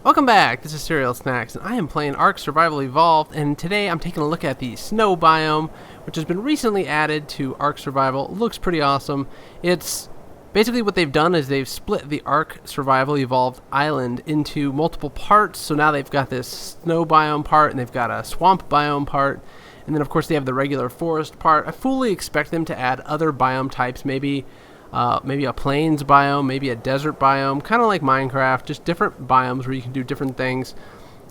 Welcome back, this is CerealSnax, and I am playing ARK Survival Evolved, and today I'm taking a look at the snow biome, which has been recently added to ARK Survival. It looks pretty awesome. It's basically what they've done is they've split the ARK Survival Evolved island into multiple parts, so now they've got this snow biome part, and they've got a swamp biome part, and then of course they have the regular forest part. I fully expect them to add other biome types, maybe a plains biome, maybe a desert biome, kind of like Minecraft, just different biomes where you can do different things.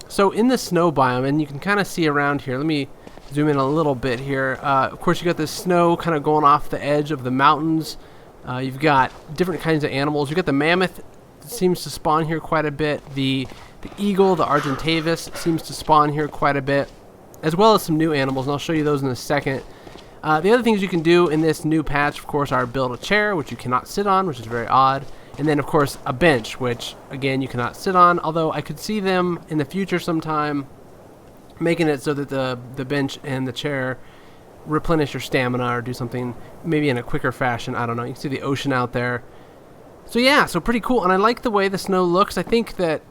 So in the snow biome, and you can kind of see around here, let me zoom in a little bit here. Of course, you got this snow kind of going off the edge of the mountains. You've got different kinds of animals. You've got the mammoth that seems to spawn here quite a bit. The eagle, the Argentavis, seems to spawn here quite a bit, as well as some new animals, and I'll show you those in a second. The other things you can do in this new patch, of course, are build a chair, which you cannot sit on, which is very odd. And then, of course, a bench, which, again, you cannot sit on. Although I could see them in the future sometime making it so that the bench and the chair replenish your stamina or do something maybe in a quicker fashion. I don't know. You can see the ocean out there. So, yeah, so pretty cool. And I like the way the snow looks. I think that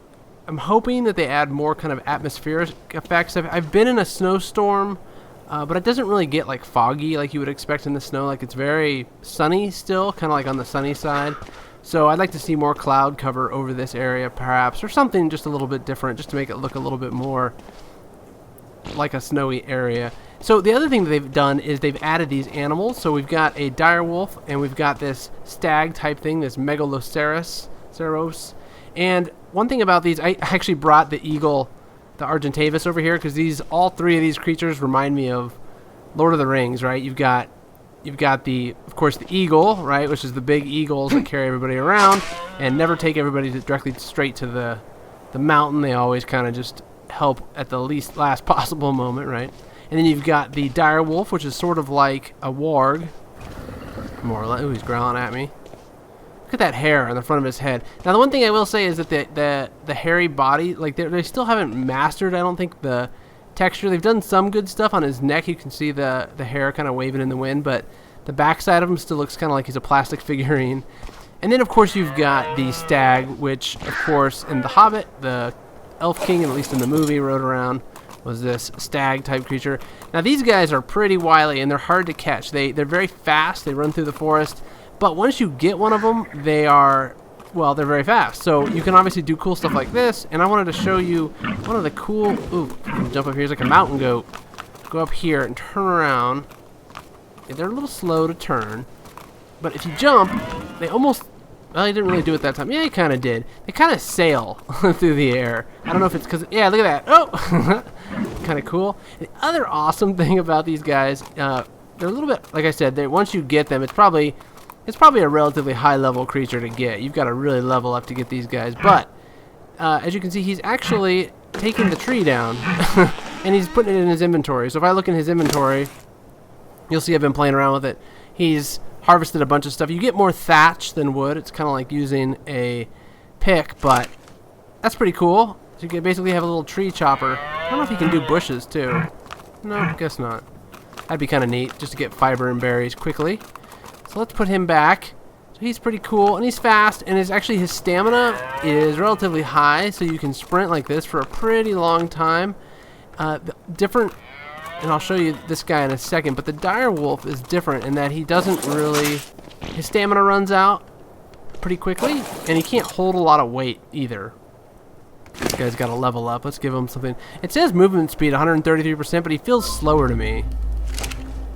I'm hoping that they add more kind of atmospheric effects. I've been in a snowstorm. But it doesn't really get like foggy like you would expect in the snow. Like it's very sunny still, kind of like on the sunny side. So I'd like to see more cloud cover over this area perhaps, or something just a little bit different, just to make it look a little bit more like a snowy area. So the other thing that they've done is they've added these animals. So we've got a direwolf, and we've got this stag type thing, this Megaloceros. And one thing about these, I actually brought the eagle, the Argentavis, over here, because all three of these creatures remind me of Lord of the Rings, right? You've got of course the eagle, right, which is the big eagles that carry everybody around and never take everybody directly straight to the mountain. They always kind of just help at the last possible moment, right? And then you've got the direwolf, which is sort of like a warg, more or less. Ooh, he's growling at me. Look at that hair on the front of his head. Now, the one thing I will say is that the hairy body, like they still haven't mastered, I don't think, the texture. They've done some good stuff on his neck. You can see the hair kind of waving in the wind, but the backside of him still looks kind of like he's a plastic figurine. And then, of course, you've got the stag, which, of course, in The Hobbit, the Elf King, at least in the movie, rode around, was this stag-type creature. Now, these guys are pretty wily, and they're hard to catch. They're very fast. They run through the forest. But once you get one of them, they're very fast. So you can obviously do cool stuff like this. And I wanted to show you one of the cool... Ooh, jump up here. It's like a mountain goat. Go up here and turn around. They're a little slow to turn. But if you jump, they almost... Well, they didn't really do it that time. Yeah, they kind of did. They kind of sail through the air. I don't know if it's because... Yeah, look at that. Oh! Kind of cool. The other awesome thing about these guys, they're a little bit... Like I said, once you get them, it's probably a relatively high-level creature to get. You've got to really level up to get these guys. But, as you can see, he's actually taking the tree down, and he's putting it in his inventory. So if I look in his inventory, you'll see I've been playing around with it. He's harvested a bunch of stuff. You get more thatch than wood. It's kind of like using a pick, but that's pretty cool. So you can basically have a little tree chopper. I don't know if you can do bushes, too. No, I guess not. That'd be kind of neat, just to get fiber and berries quickly. So let's put him back. So he's pretty cool, and he's fast, and his stamina is relatively high, so you can sprint like this for a pretty long time. Different, and I'll show you this guy in a second, but the direwolf is different in that he doesn't really, his stamina runs out pretty quickly, and he can't hold a lot of weight either. This guy's got to level up. Let's give him something. It says movement speed 133%, but he feels slower to me.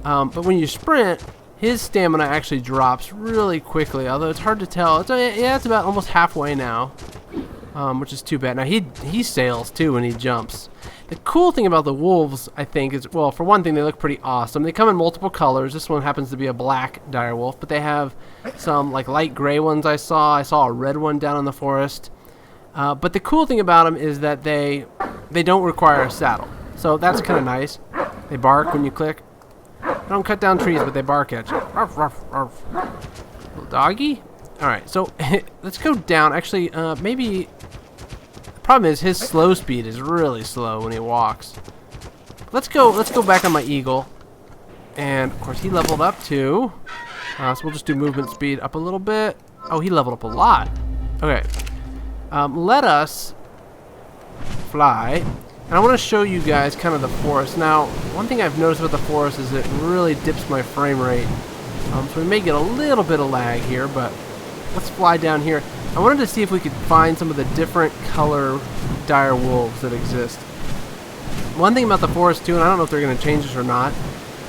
But when you sprint, his stamina actually drops really quickly, although it's hard to tell. It's about almost halfway now, which is too bad. Now, he sails, too, when he jumps. The cool thing about the wolves, I think, is, well, for one thing, they look pretty awesome. They come in multiple colors. This one happens to be a black direwolf, but they have some, like, light gray ones I saw. I saw a red one down in the forest. But the cool thing about them is that they don't require a saddle. So that's kind of nice. They bark when you click. They don't cut down trees, but they bark at you. Ruff, ruff, ruff. Little doggy? Alright, so let's go down. Actually, maybe... The problem is his slow speed is really slow when he walks. Let's go back on my eagle. And, of course, he leveled up too. So we'll just do movement speed up a little bit. Oh, he leveled up a lot. Okay. Let us fly. And I want to show you guys kind of the forest. Now, one thing I've noticed about the forest is it really dips my frame rate. So we may get a little bit of lag here, but let's fly down here. I wanted to see if we could find some of the different color dire wolves that exist. One thing about the forest too, and I don't know if they're going to change this or not,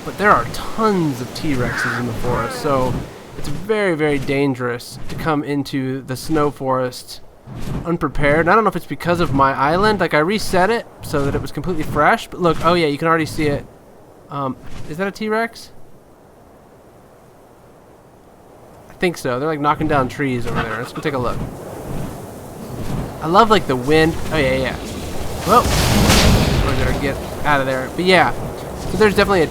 but there are tons of T-Rexes in the forest, so it's very, very dangerous to come into the snow forest unprepared. I don't know if it's because of my island. Like, I reset it so that it was completely fresh, but look, oh yeah, you can already see it. Is that a T-Rex? I think so. They're like knocking down trees over there. Let's go take a look. I love like the wind. Oh yeah, yeah. Whoa. We're gonna get out of there. But yeah, so there's definitely a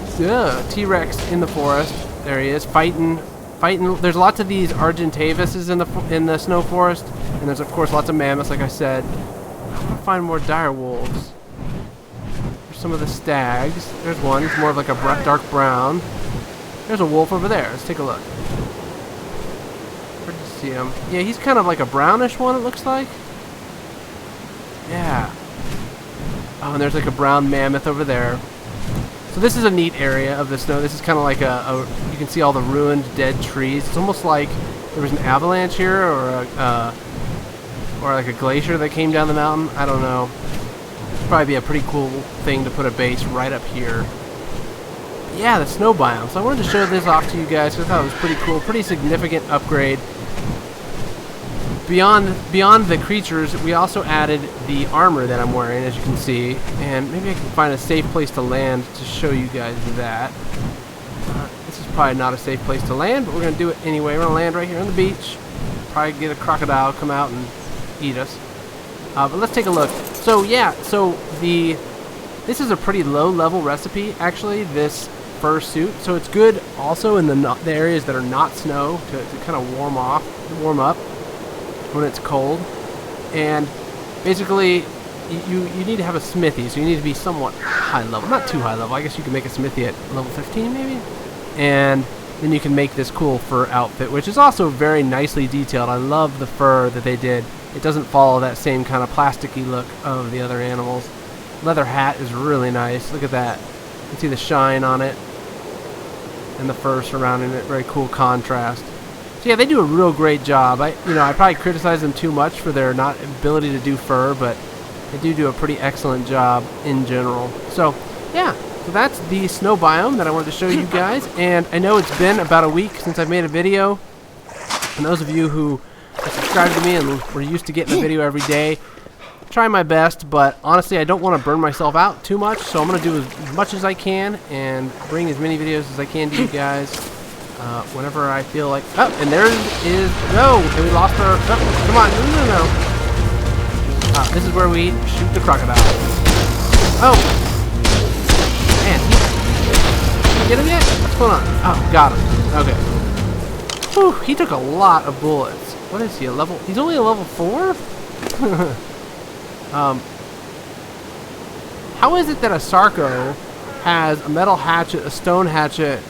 T-Rex in the forest. There he is, fighting. There's lots of these Argentavises in the snow forest, and there's of course lots of mammoths, like I said. I'm gonna find more dire wolves. There's some of the stags. There's one. It's more of like a dark brown. There's a wolf over there. Let's take a look. Where did you see him? Yeah, he's kind of like a brownish one. It looks like. Yeah. Oh, and there's like a brown mammoth over there. So this is a neat area of the snow. This is kind of like you can see all the ruined, dead trees. It's almost like there was an avalanche here, or like a glacier that came down the mountain. I don't know. It'd probably be a pretty cool thing to put a base right up here. But yeah, the snow biome. So I wanted to show this off to you guys because I thought it was pretty cool, pretty significant upgrade. Beyond the creatures, we also added the armor that I'm wearing, as you can see, and maybe I can find a safe place to land to show you guys that. This is probably not a safe place to land, but we're going to do it anyway. We're going to land right here on the beach. Probably get a crocodile come out and eat us. But let's take a look. So yeah, this is a pretty low-level recipe, actually, this fur suit. So it's good also in the areas that are not snow to kind of warm up when it's cold. And basically you need to have a smithy, so you need to be somewhat high level, not too high level. I guess you can make a smithy at level 15 maybe, and then you can make this cool fur outfit, which is also very nicely detailed. I love the fur that they did. It doesn't follow that same kind of plasticky look of the other animals. Leather hat is really nice. Look at that. You can see the shine on it and the fur surrounding it. Very cool contrast. So yeah, they do a real great job. I probably criticize them too much for their not ability to do fur, but they do a pretty excellent job in general. So yeah, so that's the snow biome that I wanted to show you guys. And I know it's been about a week since I've made a video. And those of you who subscribe to me and were used to getting a video every day, try my best, but honestly I don't want to burn myself out too much, so I'm going to do as much as I can and bring as many videos as I can to you guys. Whenever I feel like... Oh, and there is... No! We lost our... Oh, come on. No. This is where we shoot the crocodile. Oh! Man, did you get him yet? What's going on? Oh, got him. Okay. Whew, he took a lot of bullets. What is he, a level... He's only a level 4? How is it that a Sarco has a metal hatchet, a stone hatchet...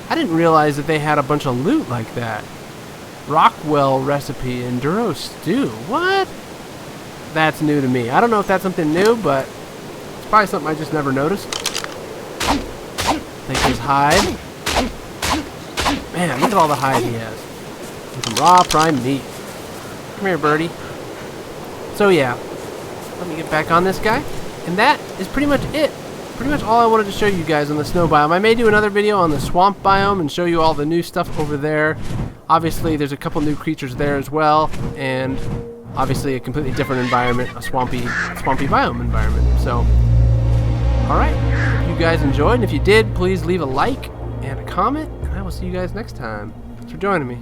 I didn't realize that they had a bunch of loot like that. Rockwell recipe, Enduro stew. What? That's new to me. I don't know if that's something new, but it's probably something I just never noticed. Take his hide. Man, look at all the hide he has. And some raw prime meat. Come here, birdie. So yeah, let me get back on this guy. And that is pretty much it. Pretty much all I wanted to show you guys on the snow biome. I may do another video on the swamp biome and show you all the new stuff over there. Obviously, there's a couple new creatures there as well, and obviously a completely different environment, a swampy biome environment. So, alright, hope you guys enjoyed, and if you did, please leave a like and a comment, and I will see you guys next time. Thanks for joining me.